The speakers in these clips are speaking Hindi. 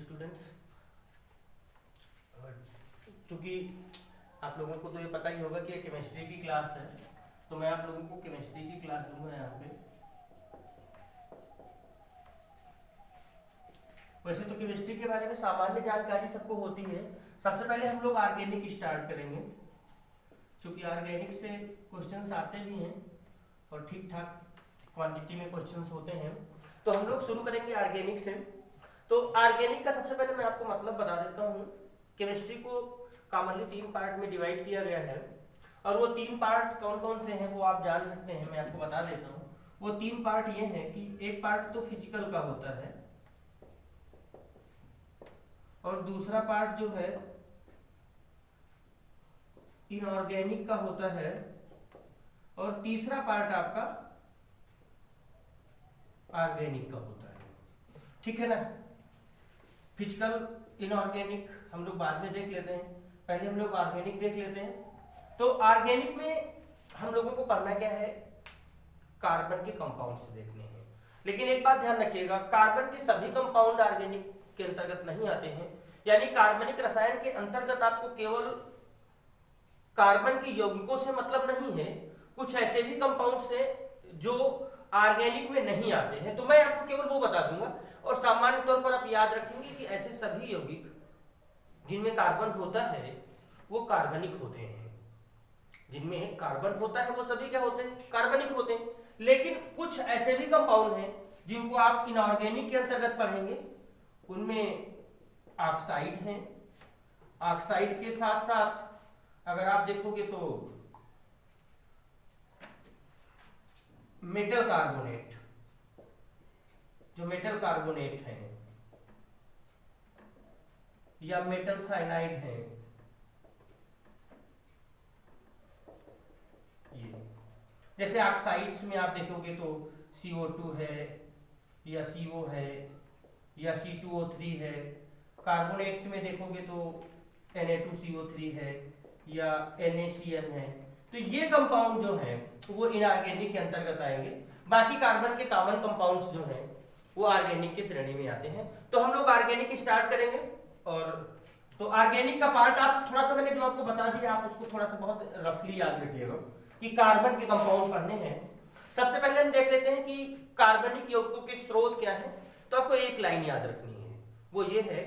स्टूडेंट्स, क्योंकि आप लोगों को तो ये पता ही होगा कि ये केमिस्ट्री की क्लास है, तो मैं आप लोगों को केमिस्ट्री की क्लास दूंगा यहाँ पे। वैसे तो केमिस्ट्री के बारे में सामान्य जानकारी सबको होती है। सबसे पहले हम लोग ऑर्गेनिक स्टार्ट करेंगे, क्योंकि ऑर्गेनिक से क्वेश्चंस आते भी हैं और ठीक ठाक क्वांटिटी में क्वेश्चंस होते हैं। तो हम लोग शुरू करेंगे ऑर्गेनिक से। तो ऑर्गेनिक का सबसे पहले मैं आपको मतलब बता देता हूँ। केमिस्ट्री को कॉमनली 3 पार्ट में डिवाइड किया गया है, और वो 3 पार्ट कौन कौन से हैं वो आप जान सकते हैं, मैं आपको बता देता हूँ। वो 3 पार्ट ये हैं कि एक पार्ट तो फिजिकल का होता है, और दूसरा पार्ट जो है इनऑर्गेनिक का होता है, और तीसरा पार्ट आपका ऑर्गेनिक का होता है। ठीक है ना। फिजिकल इनऑर्गेनिक हम लोग बाद में देख लेते हैं, पहले हम लोग ऑर्गेनिक देख लेते हैं। तो ऑर्गेनिक में हम लोगों को पढ़ना क्या है, कार्बन के कंपाउंड्स देखने हैं। लेकिन एक बात ध्यान रखिएगा, कार्बन के सभी कंपाउंड ऑर्गेनिक के अंतर्गत नहीं आते हैं। यानी कार्बनिक रसायन के अंतर्गत आपको केवल कार्बन के यौगिकों से मतलब नहीं है, कुछ ऐसे भी कंपाउंड्स हैं जो ऑर्गेनिक में नहीं आते हैं, तो मैं आपको केवल वो बता दूंगा। और सामान्य तौर पर आप याद रखेंगे कि ऐसे सभी यौगिक जिनमें कार्बन होता है वो कार्बनिक होते हैं। जिनमें कार्बन होता है वो सभी क्या होते हैं, कार्बनिक होते हैं। लेकिन कुछ ऐसे भी कंपाउंड हैं जिनको आप इनऑर्गेनिक के अंतर्गत पढ़ेंगे, उनमें ऑक्साइड हैं। ऑक्साइड के साथ साथ अगर आप देखोगे तो मेटल कार्बोनेट, जो मेटल कार्बोनेट हैं, या मेटल साइनाइड हैं, ये जैसे ऑक्साइड्स में आप देखोगे तो CO2 है, या CO है, या C2O3 है। कार्बोनेट्स में देखोगे तो Na2CO3 है, या NaCN है। तो ये कंपाउंड जो है वो इनऑर्गेनिक के अंतर्गत आएंगे। बाकी कार्बन के कॉमन कंपाउंड्स जो हैं वो ऑर्गेनिक की श्रेणी में आते हैं। तो हम लोग ऑर्गेनिक स्टार्ट करेंगे। और तो ऑर्गेनिक का पार्ट आप थोड़ा सा, मैंने जो आपको बता दिया, आप उसको थोड़ा सा बहुत रफली याद रखिएगा कि कार्बन के कंपाउंड पढ़ने हैं। सबसे पहले हम देख लेते हैं कि कार्बनिक यौगिकों के स्रोत क्या है। तो आपको एक लाइन याद रखनी है, वो ये है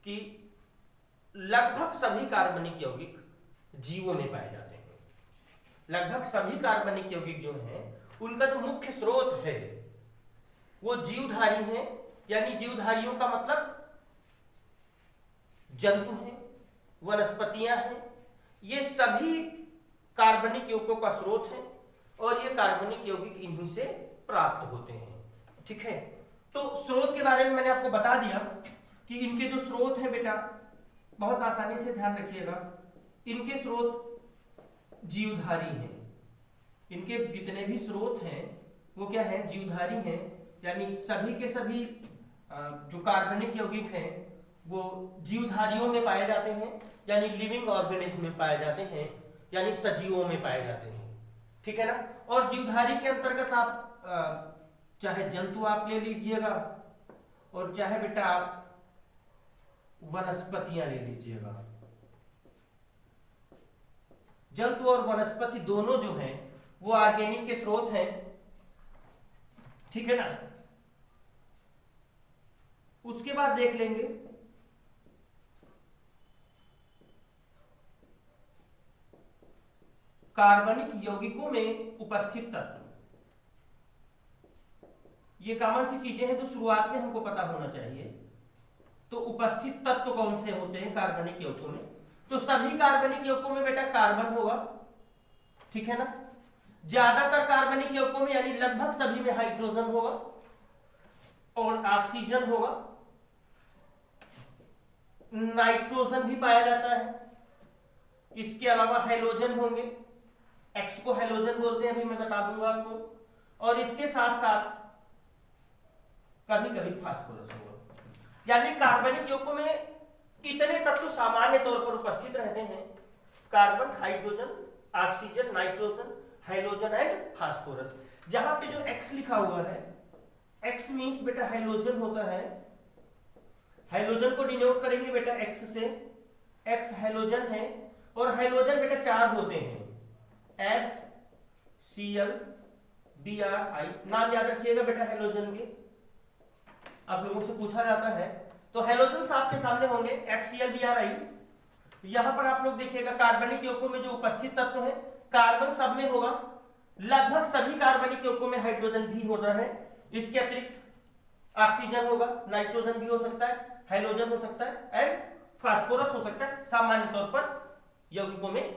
कि लगभग सभी कार्बनिक यौगिक जीवों में पाए जाते हैं। लगभग सभी कार्बनिक यौगिक जो हैं उनका जो मुख्य स्रोत है वो जीवधारी हैं। यानी जीवधारियों का मतलब जंतु हैं, वनस्पतियां हैं, ये सभी कार्बनिक यौगिकों का स्रोत है, और ये कार्बनिक यौगिक इन्हीं से प्राप्त होते हैं। ठीक है। तो स्रोत के बारे में मैंने आपको बता दिया कि इनके जो स्रोत हैं बेटा, बहुत आसानी से ध्यान रखिएगा, इनके स्रोत जीवधारी हैं। इनके जितने भी स्रोत हैं वो क्या हैं, जीवधारी हैं। यानी सभी के सभी जो कार्बनिक यौगिक हैं वो जीवधारियों में पाए जाते हैं, यानी लिविंग ऑर्गेनिज्म में पाए जाते हैं, यानी सजीवों में पाए जाते हैं। ठीक है ना। और जीवधारी के अंतर्गत आप चाहे जंतु आप ले लीजिएगा, और चाहे बेटा आप वनस्पतियां ले लीजिएगा। जंतु और वनस्पति दोनों जो हैं वो ऑर्गेनिक के स्रोत हैं। ठीक है ना। उसके बाद देख लेंगे कार्बनिक यौगिकों में उपस्थित तत्व। ये कॉमन सी चीजें हैं जो शुरुआत में हमको पता होना चाहिए। तो उपस्थित तत्व कौन से होते हैं कार्बनिक यौगिकों में? तो सभी कार्बनिक यौगिकों में बेटा कार्बन होगा। ठीक है ना। ज्यादातर कार्बनिक यौगिकों में यानी लगभग सभी में हाइड्रोजन होगा, और ऑक्सीजन होगा, नाइट्रोजन भी पाया जाता है। इसके अलावा हैलोजन होंगे, एक्स को हैलोजन बोलते हैं, अभी मैं बता दूंगा आपको। और इसके साथ साथ कभी कभी फास्फोरस होगा। यानी कार्बनिक यौगिकों में इतने तत्व सामान्य तौर पर उपस्थित रहते हैं: carbon, hydrogen, oxygen, nitrogen, halogen and phosphorus. जहां पे जो एक्स लिखा हुआ है, एक्स मींस बेटा हैलोजन होता है, हाइड्रोजन को डिनोट करेंगे बेटा एक्स से, एक्स हाइड्रोजन है, और हाइड्रोजन बेटा 4 होते हैं, FCl Bri। नाम याद रखिएगा बेटा हाइड्रोजन के, आप लोगों से पूछा जाता है। तो हाइड्रोजन आपके सामने होंगे FCl Bri। यहां पर आप लोग देखिएगा कार्बनिक यौगों में जो उपस्थित तत्व है, कार्बन सब में होगा, लगभग सभी कार्बनिक यौगों में हाइड्रोजन भी होता है। इसके अतिरिक्त ऑक्सीजन होगा, नाइट्रोजन भी हो सकता है, हाइड्रोजन हो सकता है एंड फास्फोरस हो सकता है। सामान्य तौर पर यौगिकों में,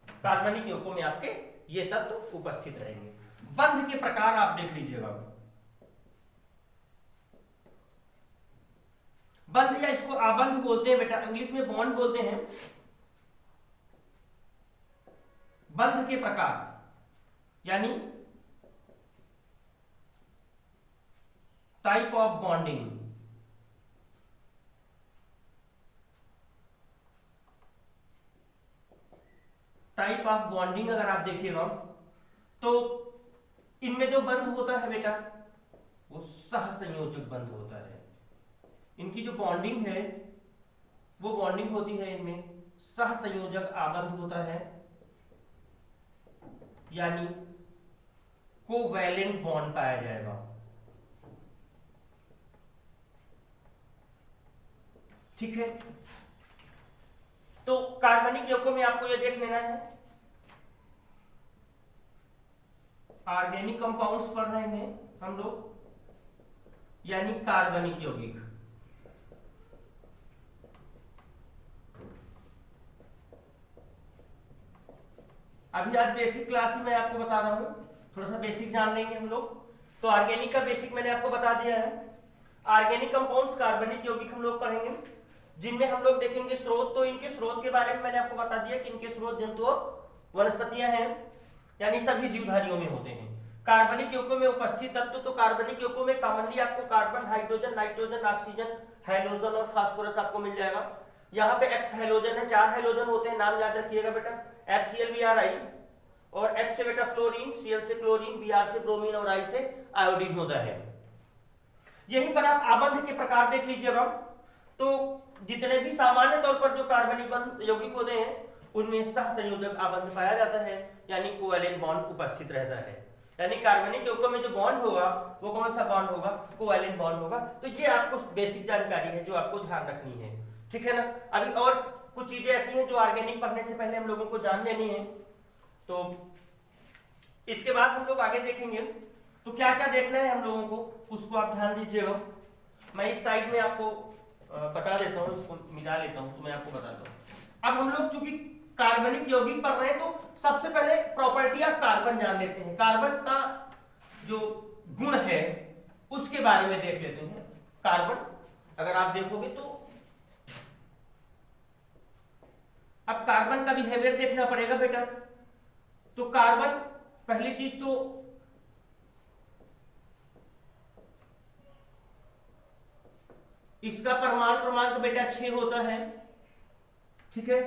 कार्बनिक यौगिकों में आपके ये तत्व उपस्थित रहेंगे। बंध के प्रकार आप देख लीजिएगा, बंध या इसको आबंध बोलते हैं बेटा, इंग्लिश में बॉन्ड बोलते हैं। बंध के प्रकार यानी type of bonding. Type of bonding अगर आप देखिएगा तो इनमें जो बंध होता है बेटा वो सहसंयोजक बंध होता है। इनकी जो बॉन्डिंग है वो बॉन्डिंग होती है इनमें सहसंयोजक आबंध होता है, यानी कोवैलेंट बॉन्ड पाया जाएगा। ठीक है, तो कार्बनिक यौगों में आपको यह देख लेना है, ऑर्गेनिक कंपाउंड्स पढ़ रहे हैं हम लोग, यानी कार्बनिक यौगिक। अभी आज बेसिक क्लास ही मैं आपको बता रहा हूं, थोड़ा सा बेसिक जान लेंगे हम लोग। तो ऑर्गेनिक का बेसिक मैंने आपको बता दिया है। ऑर्गेनिक कंपाउंड्स कार्बनिक यौगिक हम लोग पढ़ेंगे, जिनमें हम लोग देखेंगे स्रोत। तो इनके स्रोत के बारे में मैंने आपको बता दिया कि इनके स्रोत जंतु और वनस्पतियां हैं, यानी सभी जीवधारियों में होते हैं। कार्बनिक यौगिकों में उपस्थित तत्व, तो कार्बनिक यौगिकों में कॉमनली आपको carbon, hydrogen, nitrogen, oxygen, hydrogen और फास्फोरस आपको मिल जाएगा। यहाँ पे एक्स हाइड्रोजन है, 4 हाइड्रोजन होते हैं, नाम याद रखिएगा बेटा, FCl Bri। और F से बेटा फ्लोरीन, Cl से क्लोरीन, Br से ब्रोमीन और I से आयोडीन होता है। यहीं पर आप आबंध के प्रकार देख लीजिएगा, तो जितने भी सामान्य तौर पर जो कार्बनिक बंध यौगिक होते हैं उनमें सहसंयोजक आबंध पाया जाता है, यानी कोवैलेंट बॉन्ड उपस्थित रहता है। यानी कार्बनिक यौगिकों में जो बॉन्ड होगा वो कौन सा बॉन्ड होगा, कोवैलेंट बॉन्ड होगा। तो ये आपको बेसिक जानकारी है जो आपको ध्यान रखनी है, ठीक है ना। अभी और कुछ चीजें ऐसी हैं जो ऑर्गेनिक पढ़ने से पहले हम लोगों को जान लेनी है, तो इसके बाद हम लोग आगे देखेंगे। तो क्या क्या देखना है हम लोगों को, उसको आप ध्यान दीजिएगा। मैं इस साइड में आपको बता देता हूँ, इसको मिटा लेता हूँ तो मैं आपको बताता हूँ। अब हम लोग चूंकि कार्बनिक यौगिक पढ़ रहे हैं तो सबसे पहले प्रॉपर्टी ऑफ कार्बन जान लेते हैं। कार्बन का जो गुण है उसके बारे में देख लेते हैं। कार्बन अगर आप देखोगे तो अब कार्बन का बिहेवियर देखना पड़ेगा बेटा। तो कार्बन पहली चीज तो इसका परमाणु क्रमांक बेटा 6 होता है, ठीक है।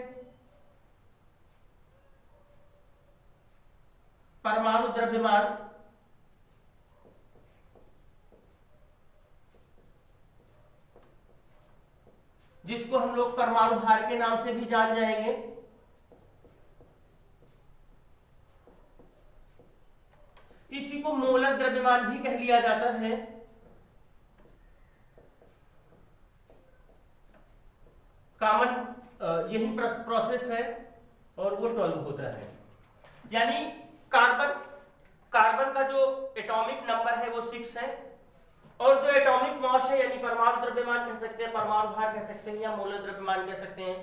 परमाणु द्रव्यमान जिसको हम लोग परमाणु भार के नाम से भी जान जाएंगे, इसी को मोलर द्रव्यमान भी कह लिया जाता है। कॉमन यही प्रोसेस है और वो 12 होता है। यानी कार्बन का जो एटॉमिक नंबर है वो 6 है, और जो एटॉमिक मास है यानी परमाणु द्रव्यमान कह सकते हैं, परमाणु भार कह सकते हैं या मोलर द्रव्यमान कह सकते हैं,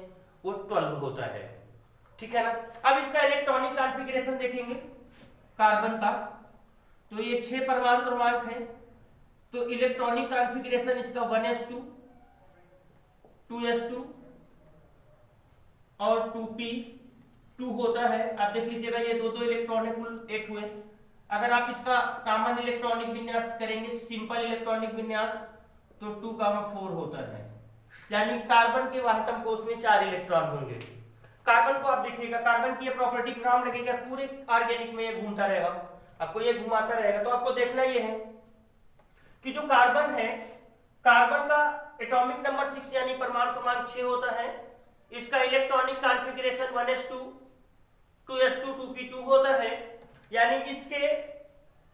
वो 12 होता है, ठीक है ना। अब इसका इलेक्ट्रॉनिक कॉन्फ़िगरेशन देखेंगे कार्बन का, तो ये 6 परमाणु क्रमांक है, तो इलेक्ट्रॉनिक कॉन्फ़िगरेशन इसका 1s2, 2s2 और 2p2 होता है। आप देख लीजिएगा ये दो इलेक्ट्रॉन है, कुल 8 हुए। अगर आप इसका कॉमन इलेक्ट्रॉनिक विन्यास करेंगे, सिंपल इलेक्ट्रॉनिक विन्यास, तो 2,4 होता है। यानी कार्बन के वाहकम कोष में 4 इलेक्ट्रॉन होंगे। कार्बन को आप देखिएगा, कार्बन की ये प्रॉपर्टी काम लगेगा, पूरे ऑर्गेनिक में ये घूमता रहेगा, आपको ये घुमाता रहेगा। तो आपको देखना ये है कि जो कार्बन है कार्बन का एटॉमिक नंबर 6 यानी परमाणु क्रमांक 6 होता है। इसका electronic configuration 1s2 2s2 2p2 होता है, यानी इसके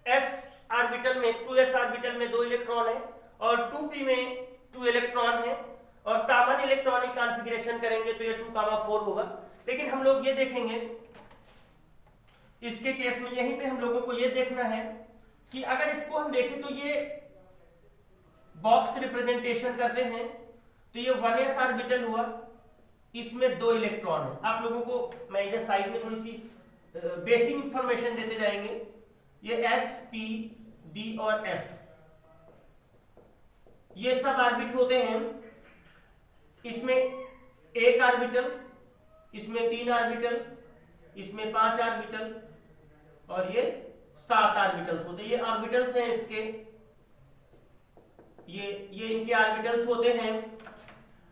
s ऑर्बिटल में 2s ऑर्बिटल में 2 इलेक्ट्रॉन है और 2p में 2 इलेक्ट्रॉन है, और कॉमन इलेक्ट्रॉनिक कॉन्फ़िगरेशन करेंगे तो ये 2,4 होगा। लेकिन हम लोग ये देखेंगे इसके केस में, यहीं पे हम लोगों को ये देखना है कि अगर इसको हम देखें तो ये बॉक्स रिप्रेजेंटेशन करते हैं तो ये 1s ऑर्बिटल हुआ, इसमें 2 इलेक्ट्रॉन है। आप लोगों को मैं इधर साइड में थोड़ी सी बेसिक इंफॉर्मेशन देते जाएंगे। ये s p d और f ये सब ऑर्बिट होते हैं। इसमें 1 ऑर्बिटल, इसमें 3 ऑर्बिटल, इसमें 5 ऑर्बिटल और ये 7 ऑर्बिटल्स होते हैं। ये ऑर्बिटल्स हैं इसके, ये इनके ऑर्बिटल्स होते हैं।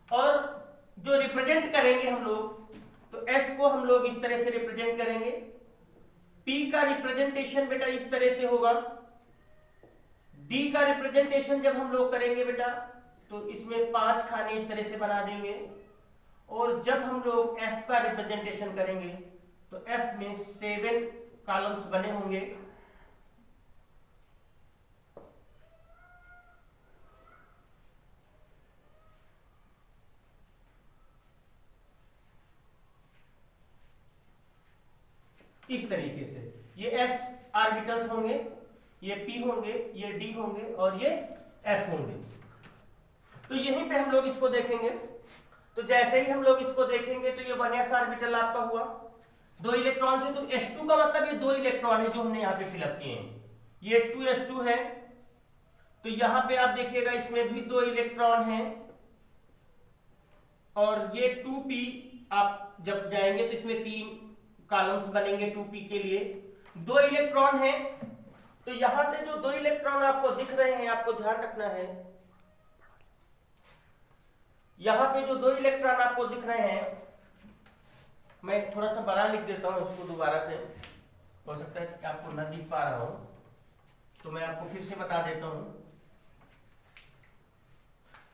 और जो रिप्रेजेंट करेंगे हम लोग, तो s को हम लोग इस तरह से रिप्रेजेंट करेंगे। p का रिप्रेजेंटेशन बेटा इस तरह से होगा। d का रिप्रेजेंटेशन जब हम लोग करेंगे बेटा तो इसमें 5 खाने इस तरह से बना देंगे। और जब हम लोग f का रिप्रेजेंटेशन करेंगे तो f में 7 कॉलम्स बने होंगे। इस तरीके से ये s ऑर्बिटल्स होंगे, ये p होंगे, ये d होंगे और ये f होंगे। तो यहीं पे हम लोग इसको देखेंगे। तो जैसे ही हम लोग इसको देखेंगे तो ये 1s ऑर्बिटल आपका हुआ, 2 इलेक्ट्रॉन से, तो s2 का मतलब ये 2 इलेक्ट्रॉन है जो हमने यहाँ पे फिलअप किए हैं। ये 2s2 है, तो यहाँ पे आप देखिएगा इसमें भी 2 इलेक्ट्रॉन हैं। और ये 2p आप जब जाएंगे तो इसमें 3 कॉलम्स बनेंगे 2p के लिए। 2 इलेक्ट्रॉन है, तो यहां से जो 2 इलेक्ट्रॉन आपको दिख रहे हैं, आपको ध्यान रखना है, यहां पे जो 2 इलेक्ट्रॉन आपको दिख रहे हैं, मैं थोड़ा सा बड़ा लिख देता हूं इसको दोबारा से, हो सकता है कि आपको न दिख पा रहा हूं, तो मैं आपको फिर से बता देता हूं।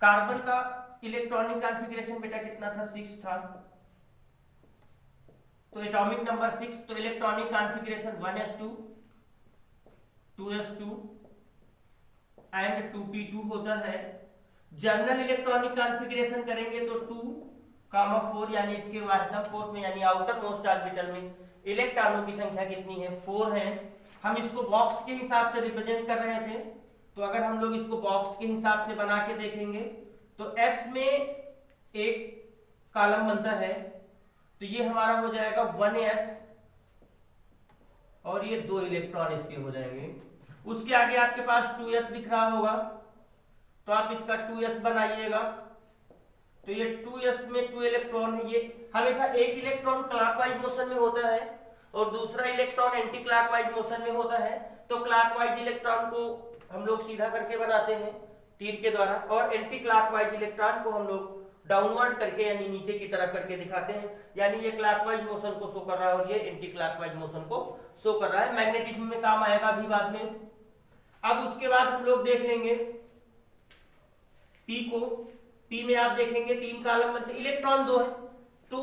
कार्बन का इलेक्ट्रॉनिक कॉन्फ़िगरेशन बेटा कितना था? 6 था। तो एटॉमिक नंबर 6, तो electronic configuration 1s2 2s2 and 2p2 होता है। जनरल इलेक्ट्रॉनिक कॉन्फ़िगरेशन करेंगे तो 2,4 यानी इसके वास्तव कोष में यानी आउटर मोस्ट ऑर्बिटल में इलेक्ट्रॉनों की संख्या कितनी है? 4 है। हम इसको बॉक्स के हिसाब से रिप्रेजेंट कर रहे थे, तो अगर हम लोग इसको बॉक्स के हिसाब से बना के देखेंगे तो s में 1 कॉलम बनता है, तो ये हमारा हो जाएगा 1s और ये 2 इलेक्ट्रॉन इसके हो जाएंगे। उसके आगे आपके पास 2s दिख रहा होगा, तो आप इसका 2s बनाइएगा। तो ये 2s में 2 इलेक्ट्रॉन है। ये हमेशा एक इलेक्ट्रॉन क्लॉकवाइज मोशन में होता है और दूसरा इलेक्ट्रॉन एंटी क्लॉकवाइज मोशन में होता है। तो क्लॉकवाइज इलेक्ट्रॉन को हम लोग सीधा करके बनाते हैं तीर के द्वारा, और एंटी क्लॉकवाइज इलेक्ट्रॉन को हम लोग डाउनवर्ड करके यानी नीचे की तरफ करके दिखाते हैं। यानी ये क्लॉकवाइज मोशन को शो कर रहा है और ये एंटी क्लॉकवाइज मोशन को शो कर रहा है। मैग्नेटिज्म में काम आएगा अभी बाद में। अब उसके बाद हम लोग देख लेंगे P को। P में आप देखेंगे 3 कॉलम बनते, इलेक्ट्रॉन 2 है, तो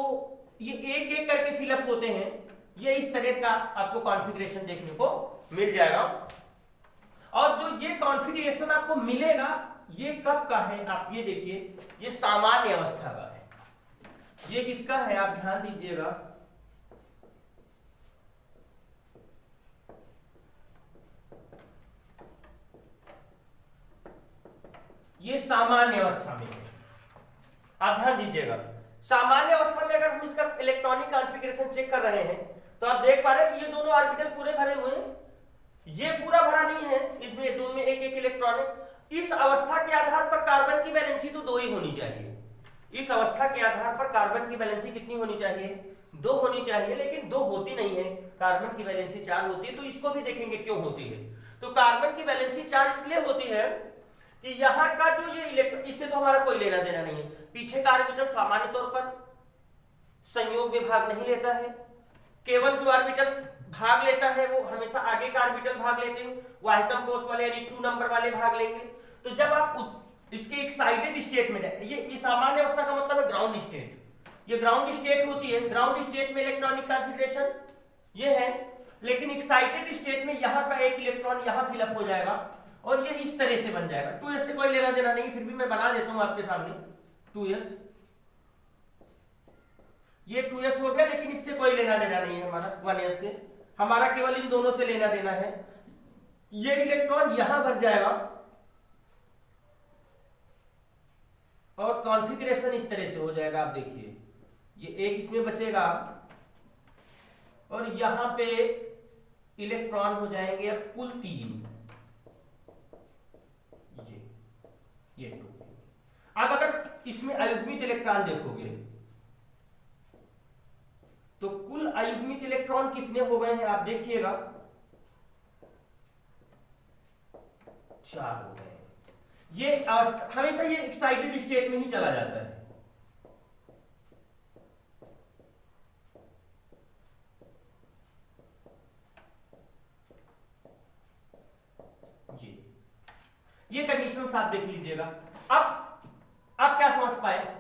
ये एक एक करके फिलअप होते हैं। ये इस तरह का आपको कॉन्फ़िगरेशन देखने को मिल जाएगा। और जो ये कॉन्फ़िगरेशन आपको मिलेगा, ये कब का है? आप ये देखिए, ये सामान्य अवस्था का है। ये किसका है? आप ध्यान दीजिएगा, ये सामान्य अवस्था में है। आप ध्यान दीजिएगा, सामान्य अवस्था में अगर हम इसका इलेक्ट्रॉनिक कॉन्फ़िगरेशन चेक कर रहे हैं तो आप देख पा रहे हैं कि ये दोनों ऑर्बिटल पूरे भरे हुए हैं, ये पूरा भरा नहीं है, इसमें दो में एक एक इलेक्ट्रॉन है। इस अवस्था के आधार पर कार्बन की वैलेंसी तो 2 ही होनी चाहिए। इस अवस्था के आधार पर कार्बन की वैलेंसी कितनी होनी चाहिए? 2 होनी चाहिए, लेकिन 2 होती नहीं है। कार्बन की वैलेंसी 4 होती है। तो इसको भी देखेंगे क्यों होती है। तो कार्बन की वैलेंसी 4 इसलिए होती है कि यहाँ का जो ये इलेक्ट्रॉन, इससे तो हमारा कोई लेना देना नहीं है। पीछे का ऑर्बिटल सामान्य तौर पर संयोग में भाग नहीं लेता है, केवल जो ऑर्बिटल भाग लेता है वो हमेशा आगे का ऑर्बिटल भाग लेते हैं। वाहितम कोष वाले यानी 2 नंबर वाले भाग लेंगे। तो जब आप इसके एक्साइटेड स्टेट में जाएगा। ये सामान्य अवस्था का मतलब है ग्राउंड स्टेट। ये ग्राउंड स्टेट होती है। ग्राउंड स्टेट में इलेक्ट्रॉनिक कॉन्फ़िगरेशन ये है, लेकिन एक्साइटेड स्टेट में यहां का एक इलेक्ट्रॉन यहां फिलअप हो जाएगा और ये इस तरह से बन जाएगा। 2s से कोई लेना देना नहीं, फिर भी मैं बना देता हूं आपके सामने 2s। ये 2s हो गया, लेकिन इससे कोई लेना देना नहीं है हमारा 1s से। हमारा केवल इन दोनों से लेना देना है। ये इलेक्ट्रॉन यहां भर जाएगा और कॉन्फ़िगरेशन इस तरह से हो जाएगा। आप देखिए, ये एक इसमें बचेगा और यहां पे इलेक्ट्रॉन हो जाएंगे अब कुल 3। ये 2। अब अगर इसमें अयुग्मित इलेक्ट्रॉन देखोगे तो कुल अयुग्मित इलेक्ट्रॉन कितने हो गए हैं आप देखिएगा, 4 हो गए हैं। ये हमेशा ये एक्साइटेड स्टेट में ही चला जाता है। ये कंडीशंस आप देख लीजिएगा। अब आप क्या समझ पाए?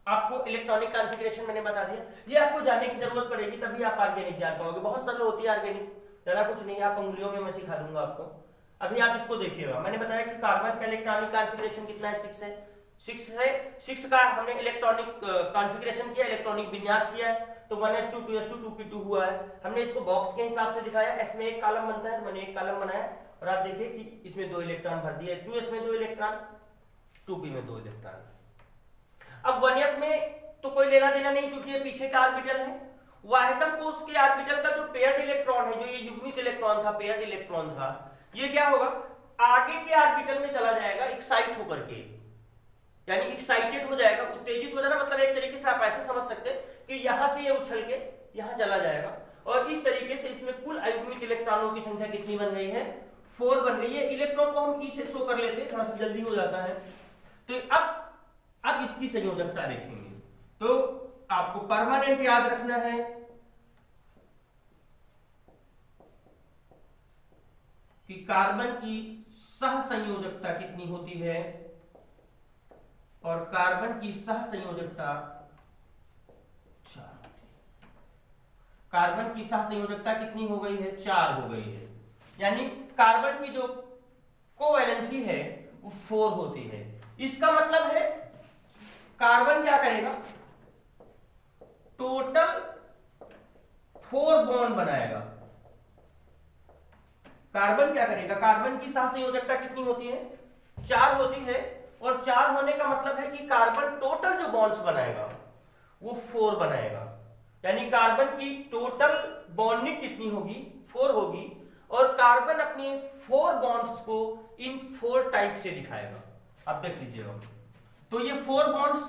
आपको इलेक्ट्रॉनिक कॉन्फ़िगरेशन मैंने बता दिया। ये आपको जानने की जरूरत पड़ेगी, तभी आप ऑर्गेनिक जान पाओगे। बहुत सरल होती है ऑर्गेनिक, ज्यादा कुछ नहीं है। आप उंगलियों में मैं सिखा दूंगा आपको। अभी आप इसको देखिएगा। मैंने बताया कि कार्बन का इलेक्ट्रॉनिक कॉन्फ़िगरेशन कितना है, 6 है। 6 का हमने इलेक्ट्रॉनिक कॉन्फ़िगरेशन किया, इलेक्ट्रॉनिक विन्यास किया है, तो 1s2 2s2 2p2 हुआ है। हमने इसको बॉक्स के हिसाब से दिखाया। एस में एक कॉलम बनता है, मैंने एक कॉलम बनाया और आप देखिए कि इसमें 2 इलेक्ट्रॉन भर दिए। 2s में 2 इलेक्ट्रॉन, 2p में 2 इलेक्ट्रॉन। अब 1s में तो कोई लेना देना नहीं, क्योंकि ये पीछे का ऑर्बिटल है। वाहितम कोष के ऑर्बिटल का जो पेयर्ड इलेक्ट्रॉन है, जो ये युग्मित इलेक्ट्रॉन था, पेयर्ड इलेक्ट्रॉन था, ये क्या होगा, आगे के ऑर्बिटल में चला जाएगा एक्साइट होकर के, यानी एक्साइटेड हो जाएगा, उत्तेजित हो जाना। मतलब एक तरीके से आप ऐसे समझ सकते हैं कि यहां से ये उछल के यहां चला जाएगा और इस तरीके से इसमें कुल अयुग्मित इलेक्ट्रॉनों की संख्या कितनी बन गई है, 4 बन गई है। इलेक्ट्रॉन को हम ई से शो कर लेते हैं, थोड़ा सा जल्दी हो जाता है। तो अब इसकी संयोजकता देखेंगे। तो आपको परमानेंट याद रखना है कि कार्बन की सहसंयोजकता कितनी होती है और कार्बन की सहसंयोजकता 4 होती है। कार्बन की सहसंयोजकता कितनी हो गई है, 4 हो गई है। यानी कार्बन की जो कोवैलेंसी है वो 4 होती है। इसका मतलब है कार्बन क्या करेगा, टोटल 4 बॉन्ड बनाएगा। कार्बन क्या करेगा, कार्बन की सहसंयोजकता कितनी होती है, 4 होती है। और 4 होने का मतलब है कि कार्बन टोटल जो बॉन्ड्स बनाएगा वो 4 बनाएगा। यानी कार्बन की टोटल बॉन्डिंग कितनी होगी, 4 होगी। और कार्बन अपने 4 बॉन्ड्स को इन 4 टाइप से दिखाएगा। आप देख लीजिएगा। तो ये 4 बॉन्ड्स,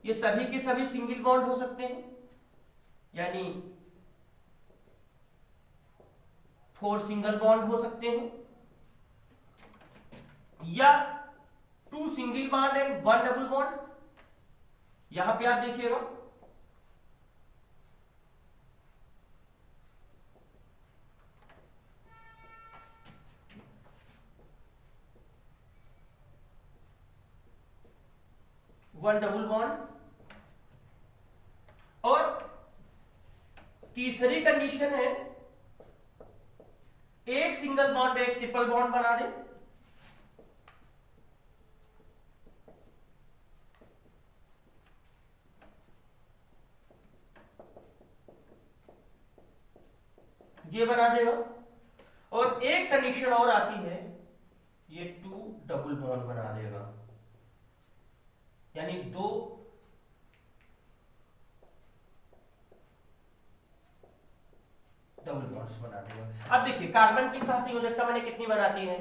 ये सभी के सभी सिंगल बॉन्ड हो सकते हैं, यानी 4 सिंगल बॉन्ड हो सकते हैं, या 2 single bond and 1 double bond. यहां पे आप देखिएगा, वन डबल बॉन्ड। और तीसरी कंडीशन है, एक सिंगल बॉन्ड एक ट्रिपल बॉन्ड बना दे। ये बना देगा। और एक कंडीशन और आती है, ये 2 डबल बॉन्ड बना देगा, यानी 2 डबल बॉन्ड्स बना देगा। अब देखिए कार्बन की सहसंयोजकता मैंने कितनी बनाती है,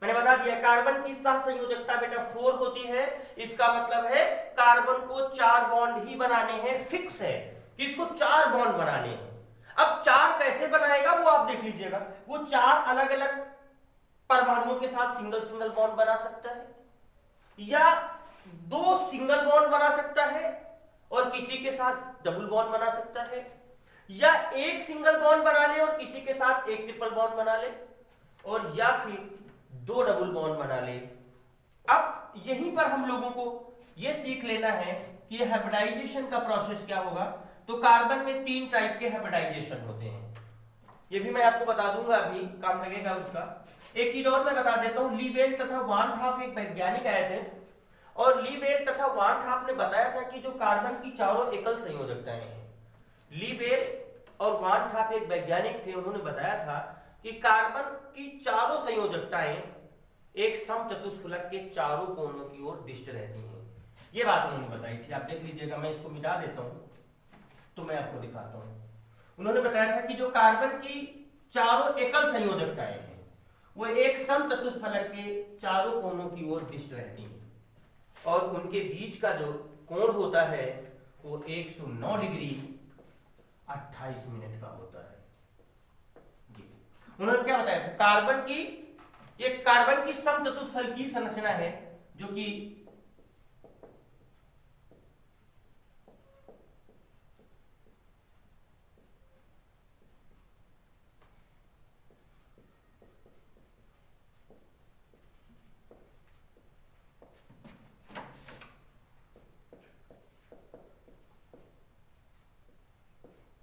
मैंने बता दिया। कार्बन की सहसंयोजकता बेटा 4 होती है। इसका मतलब है कार्बन को 4 बॉन्ड ही बनाने हैं, फिक्स है कि इसको 4 बॉन्ड बनाने हैं। अब 4 कैसे बनाएगा वो आप देख लीजिएगा। वो 4 अलग अलग परमाणुओं के साथ सिंगल सिंगल बॉन्ड बना सकता है, या 2 सिंगल बॉन्ड बना सकता है और किसी के साथ डबल बॉन्ड बना सकता है, या एक सिंगल बॉन्ड बना ले और किसी के साथ एक ट्रिपल बॉन्ड बना ले, और या फिर 2 डबल बॉन्ड बना ले। अब यहीं पर हम लोगों को ये सीख लेना है कि हाइब्रिडाइजेशन का प्रोसेस क्या होगा। तो कार्बन में 3 टाइप के हाइब्रिडाइजेशन होते हैं, ये भी मैं आपको बता दूंगा, अभी काम लगेगा उसका। एक चीज और मैं बता देता हूं, लीबेल तथा वान हाफ एक वैज्ञानिक आए थे, और लीबेल तथा वान हाफ ने बताया था कि जो कार्बन की चारों एकल संयोजकताएं हैं, लीबेल और वान हाफ एक वैज्ञानिक थे, उन्होंने बताया था कि कार्बन की चारों संयोजकताएं एक समचतुष्फलक के चारों कोनों की ओर दिष्ट रहती हैं। ये बात उन्होंने बताई थी, आप देख लीजिएगा, मैं इसको मिटा देता हूं तो मैं आपको दिखाता हूं। उन्होंने बताया था कि जो कार्बन की चारों एकल संयोजकताएं हैं वो एक समचतुष्फलक के चारों कोनों की ओर दिष्ट रहती हैं, और उनके बीच का जो कोण होता है वो 109 डिग्री 28 मिनट का होता है। जी, उन्होंने क्या बताया था, कार्बन की समचतुष्फलक की संरचना है जो कि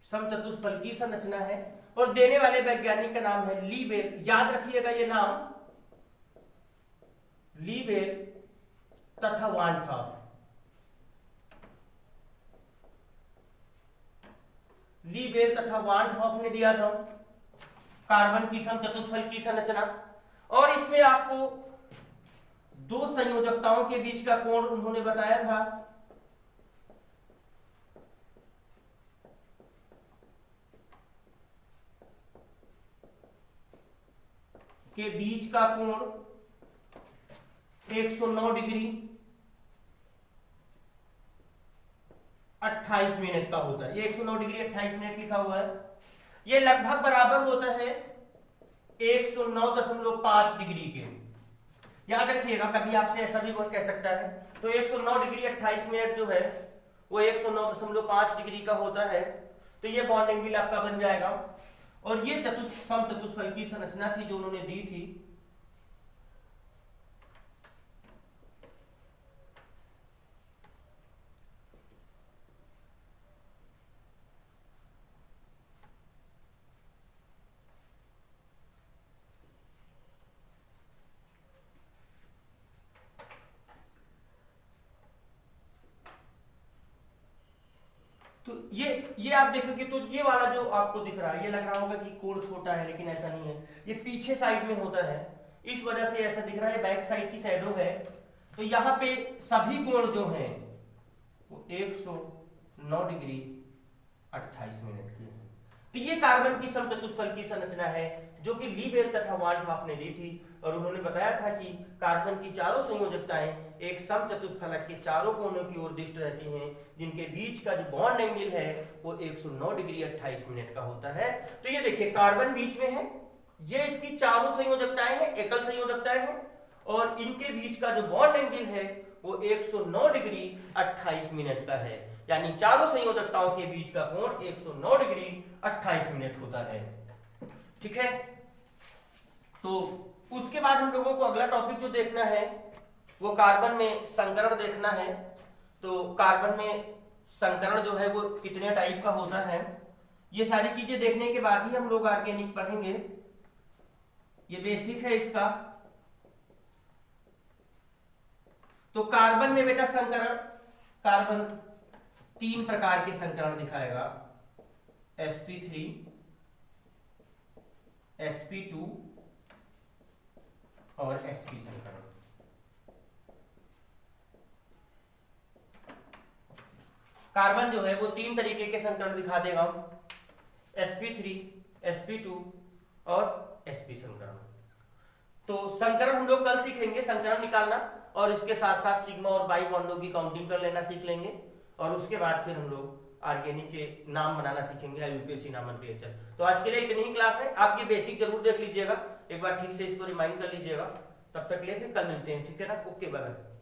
समचतुष्फलक की संरचना है, और देने वाले वैज्ञानिक का नाम है लीबेल। याद रखिएगा ये नाम, लीबेल तथा वान हाफ। लीबेल तथा वान हाफ ने दिया था कार्बन की समचतुष्फलक की संरचना, और इसमें आपको 2 संयोजकताओं के बीच का कोण उन्होंने बताया था के बीच का कोण 109 डिग्री 28 मिनट का होता है। ये 109 डिग्री 28 मिनट लिखा हुआ है, ये लगभग बराबर होता है 109.5 डिग्री के। याद रखिएगा, कभी आपसे ऐसा भी कोई कह सकता है, तो 109 डिग्री 28 मिनट जो है वो 109.5 डिग्री का होता है, तो ये बॉन्ड एंगल आपका बन जाएगा। और ये समचतुष्फलक की संरचना थी जो उन्होंने दी थी। तो ये आप देखोगे तो ये वाला जो आपको दिख रहा है, ये लग रहा होगा कि कोण छोटा है, लेकिन ऐसा नहीं है, ये पीछे साइड में होता है, इस वजह से ऐसा दिख रहा है, बैक साइड की शैडो है। तो यहाँ पे सभी कोण जो हैं वो 109 डिग्री 28 मिनट की है। तो ये कार्बन की समचतुष्फलक की संरचना है जो कि लीबेल तथा वान हाफ ने दी थी, और उन्होंने बताया था कि कार्बन की चारों संयोजकताएं एक समचतुष्फलक के चारों कोनों की ओर दिष्ट रहती हैं, जिनके बीच का जो बॉन्ड एंगल है वो 109 डिग्री 28 मिनट का होता है। तो ये देखिए, कार्बन बीच में है, ये इसकी चारों संयोजकताएं हैं, एकल संयोजकताएं हैं, और इनके बीच का जो बॉन्ड एंगल है वो 109 डिग्री 28 मिनट का है, यानी चारों संयोजकताओं के बीच का कोण 109 डिग्री 28 मिनट होता है। ठीक है, तो उसके बाद हम लोगों को अगला टॉपिक जो देखना है वो कार्बन में संकरण देखना है। तो कार्बन में संकरण जो है वो कितने टाइप का होता है, ये सारी चीजें देखने के बाद ही हम लोग ऑर्गेनिक पढ़ेंगे। ये बेसिक है इसका। तो कार्बन में बेटा संकरण, कार्बन 3 प्रकार के संकरण दिखाएगा, sp3, sp2 और sp संकरण। कार्बन जो है वो 3 तरीके के संकरण दिखा देगा, sp3, sp2 और sp संकरण। तो संकरण हम लोग कल सीखेंगे, संकरण निकालना, और इसके साथ साथ सिग्मा और बाई बॉन्डों की काउंटिंग कर लेना सीख लेंगे, और उसके बाद फिर हम लोग ऑर्गेनिक के नाम बनाना सीखेंगे, यूपीएससी नामनक्लेचर। तो आज के लिए इतनी ही क्लास है, आप ये बेसिक जरूर देख लीजिएगा, एक बार ठीक से इसको रिमाइंड कर लीजिएगा। तब तक के लिए फिर कल मिलते हैं, ठीक है ना, ओके बाय बाय।